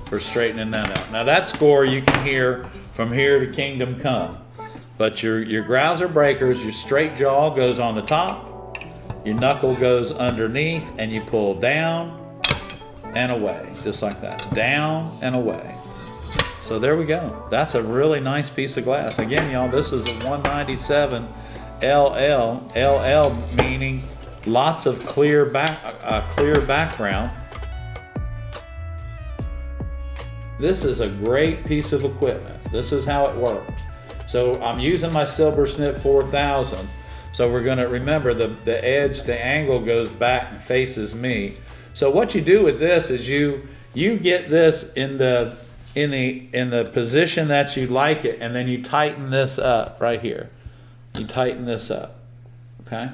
for straightening that out. Now that score you can hear from here to kingdom come. But your grouser breakers, your straight jaw goes on the top, your knuckle goes underneath, and you pull down and away, just like that. Down and away. So there we go. That's a really nice piece of glass. Again, y'all, this is a 197 LL. LL meaning lots of clear background. This is a great piece of equipment. This is how it works. So I'm using my Silver Snip 4000. So we're going to remember the edge, the angle goes back and faces me. So what you do with this is you get this in the position that you like it, and then you tighten this up right here. You tighten this up. Okay?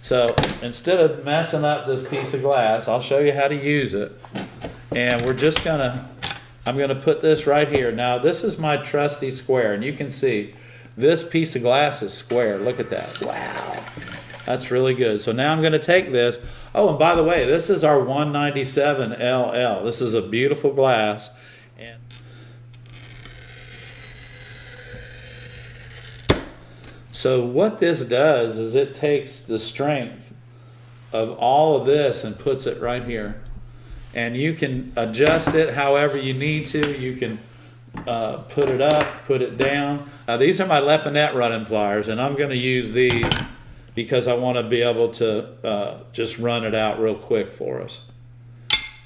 So instead of messing up this piece of glass, I'll show you how to use it. And we're just I'm gonna put this right here. Now this is my trusty square, and you can see this piece of glass is square. Look at that. Wow. That's really good. So now I'm gonna take this. Oh, and by the way, this is our 197 LL. This is a beautiful glass. And so what this does is it takes the strength of all of this and puts it right here. And you can adjust it however you need to. You can put it up, put it down. Now these are my Lepinette running pliers, and I'm going to use these because I want to be able to just run it out real quick for us.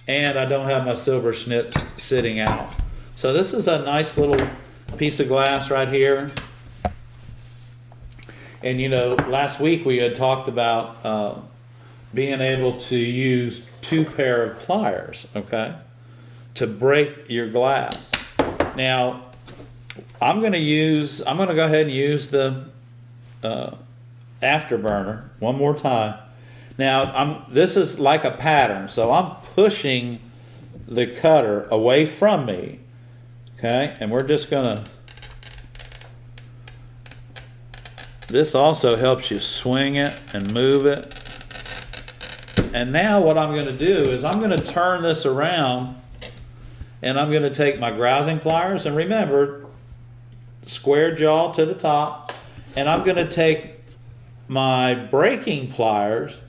And I don't have my silver snip sitting out. So this is a nice little piece of glass right here. And you know, last week we had talked about being able to use 2 pair of pliers, okay, to break your glass. Now, I'm going to go ahead and use the afterburner one more time. Now, this is like a pattern, so I'm pushing the cutter away from me, okay, and we're just going to. This also helps you swing it and move it. And now what I'm going to do is I'm going to turn this around, and I'm going to take my grousing pliers, and remember, square jaw to the top, and I'm going to take my breaking pliers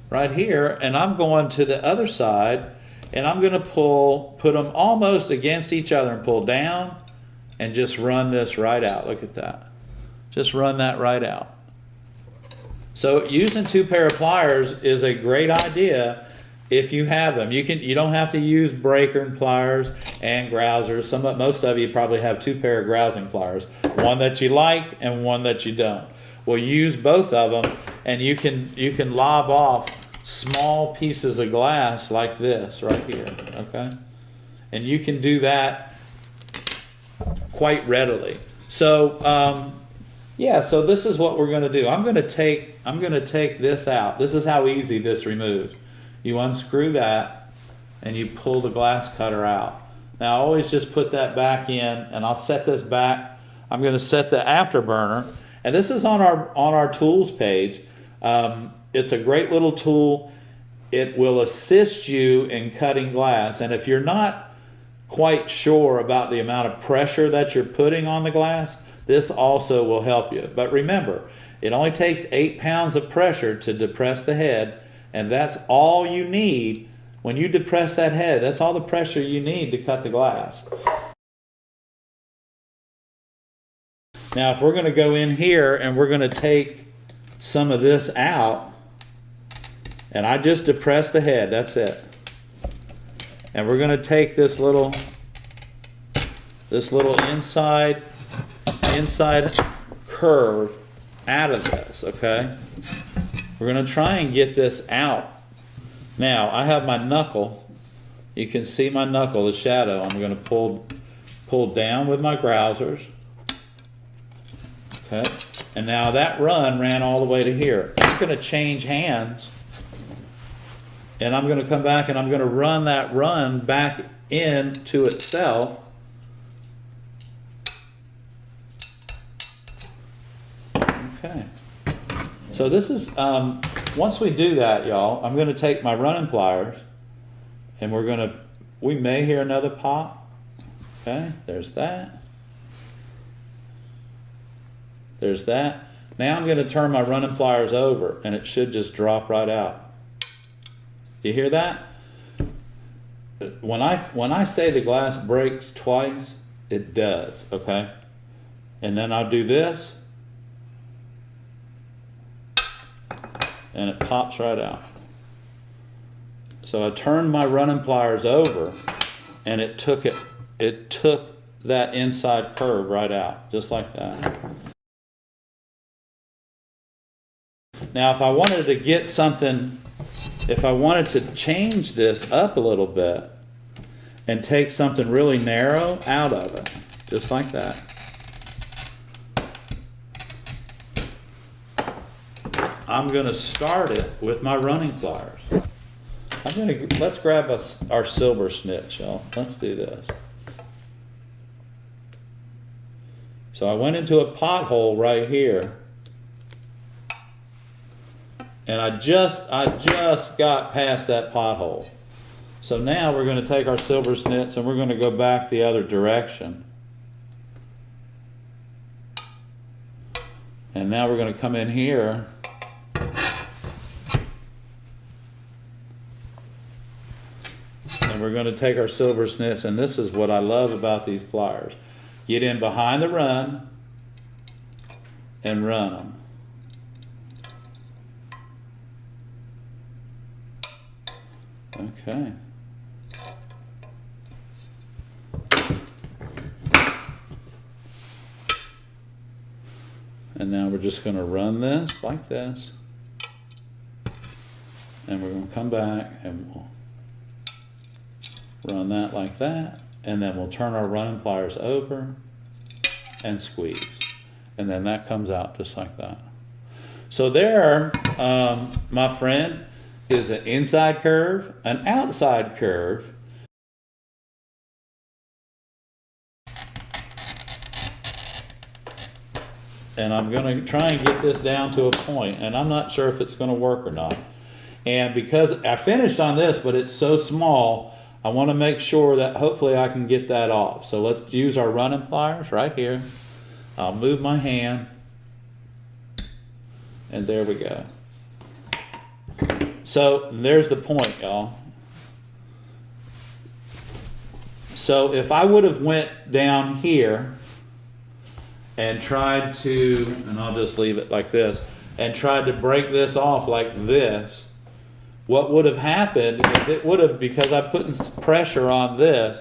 right here, and I'm going to the other side, and I'm going to put them almost against each other and pull down and just run this right out. Look at that. Just run that right out. So using 2 pair of pliers is a great idea if you have them. You don't have to use breaker and pliers and grousers. Most of you probably have 2 pair of grousing pliers, one that you like and one that you don't. Well, use both of them, and you can lob off small pieces of glass like this right here, okay? And you can do that quite readily. So yeah, so this is what we're going to do. I'm going to take this out. This is how easy this removes. You unscrew that and you pull the glass cutter out. Now I always just put that back in, and I'll set this back. I'm going to set the afterburner, and this is on our tools page. It's a great little tool. It will assist you in cutting glass, and if you're not quite sure about the amount of pressure that you're putting on the glass, this also will help you. But remember, it only takes 8 pounds of pressure to depress the head, and that's all you need. When you depress that head, that's all the pressure you need to cut the glass. Now, if we're going to go in here and we're going to take some of this out, and I just depress the head, that's it. And we're going to take this little inside curve out of this, okay? We're going to try and get this out. Now, I have my knuckle. You can see my knuckle, the shadow. I'm going to pull down with my grousers. Okay? And now that ran all the way to here. I'm going to change hands, and I'm going to come back and I'm going to run that run back into itself. Okay. So this is, once we do that, y'all, I'm going to take my running pliers, and we're going to we may hear another pop. Okay, there's that. There's that. Now I'm going to turn my running pliers over and it should just drop right out. You hear that? When I say the glass breaks twice, it does, okay? And then I'll do this and it pops right out. So I turned my running pliers over and it took that inside curve right out, just like that. Now if I wanted to get something, if I wanted to change this up a little bit and take something really narrow out of it, just like that. I'm going to start it with my running pliers. Let's grab our silver snitch, y'all. Let's do this. So I went into a pothole right here. And I just got past that pothole. So now we're going to take our silver snits and we're going to go back the other direction. And now we're going to come in here. And we're going to take our silver snits, and this is what I love about these pliers. Get in behind the run and run them. Okay. And now we're just going to run this like this. And we're going to come back and we'll run that like that. And then we'll turn our running pliers over and squeeze. And then that comes out just like that. So there, my friend, is an inside curve, an outside curve, and I'm going to try and get this down to a point, and I'm not sure if it's going to work or not. And because I finished on this, but it's so small, I want to make sure that hopefully I can get that off. So let's use our running pliers right here. I'll move my hand, and there we go. So there's the point, y'all. So if I would have went down here and tried to, and I'll just leave it like this, and tried to break this off like this, what would have happened is it would have, because I put pressure on this,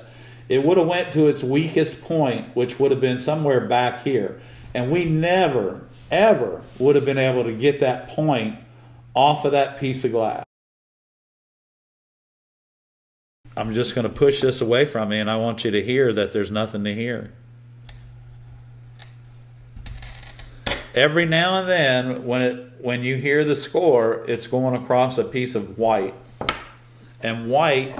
it would have went to its weakest point, which would have been somewhere back here. And we never, ever would have been able to get that point off of that piece of glass. I'm just going to push this away from me, and I want you to hear that there's nothing to hear. Every now and then, when you hear the score, it's going across a piece of white. And white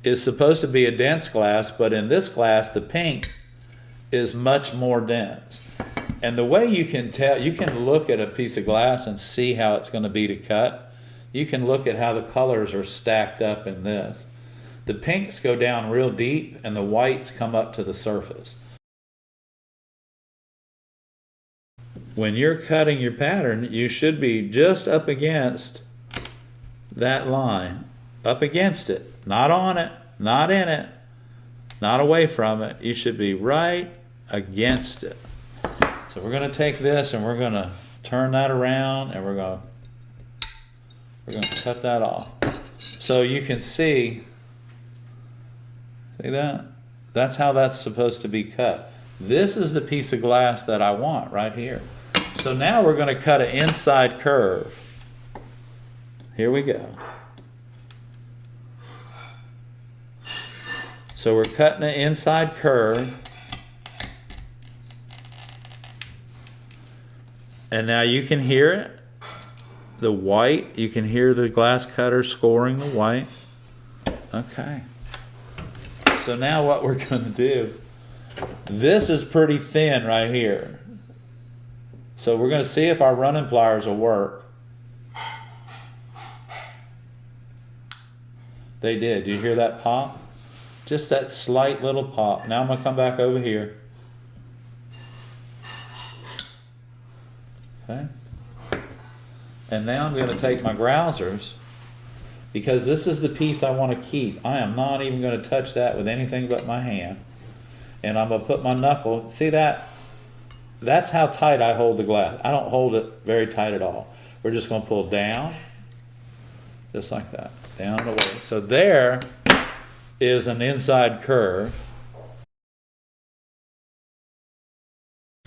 is supposed to be a dense glass, but in this glass, the pink is much more dense. And the way you can tell, you can look at a piece of glass and see how it's going to be to cut. You can look at how the colors are stacked up in this. The pinks go down real deep and the whites come up to the surface. When you're cutting your pattern, you should be just up against that line. Up against it. Not on it, not in it, not away from it. You should be right against it. So we're going to take this and we're going to turn that around and we're going to cut that off. So you can see that? That's how that's supposed to be cut. This is the piece of glass that I want right here. So now we're going to cut an inside curve. Here we go. So we're cutting an inside curve. And now you can hear it. The white, you can hear the glass cutter scoring the white. Okay. So now what we're going to do, this is pretty thin right here. So we're going to see if our running pliers will work. They did. Do you hear that pop? Just that slight little pop. Now I'm going to come back over here. Okay. And now I'm going to take my grousers, because this is the piece I want to keep. I am not even going to touch that with anything but my hand. And I'm going to put my knuckle. See that? That's how tight I hold the glass. I don't hold it very tight at all. We're just going to pull down, just like that, down and away. So there is an inside curve.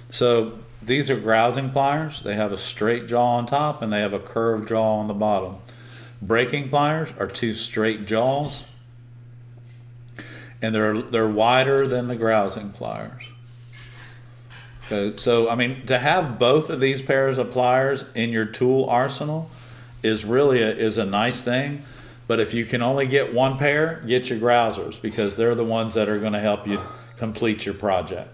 So these are grousing pliers. They have a straight jaw on top and they have a curved jaw on the bottom. Breaking pliers are two straight jaws, and they're wider than the grousing pliers. Okay, so I mean, to have both of these pairs of pliers in your tool arsenal is really a nice thing. But if you can only get one pair, get your grousers, because they're the ones that are going to help you complete your project.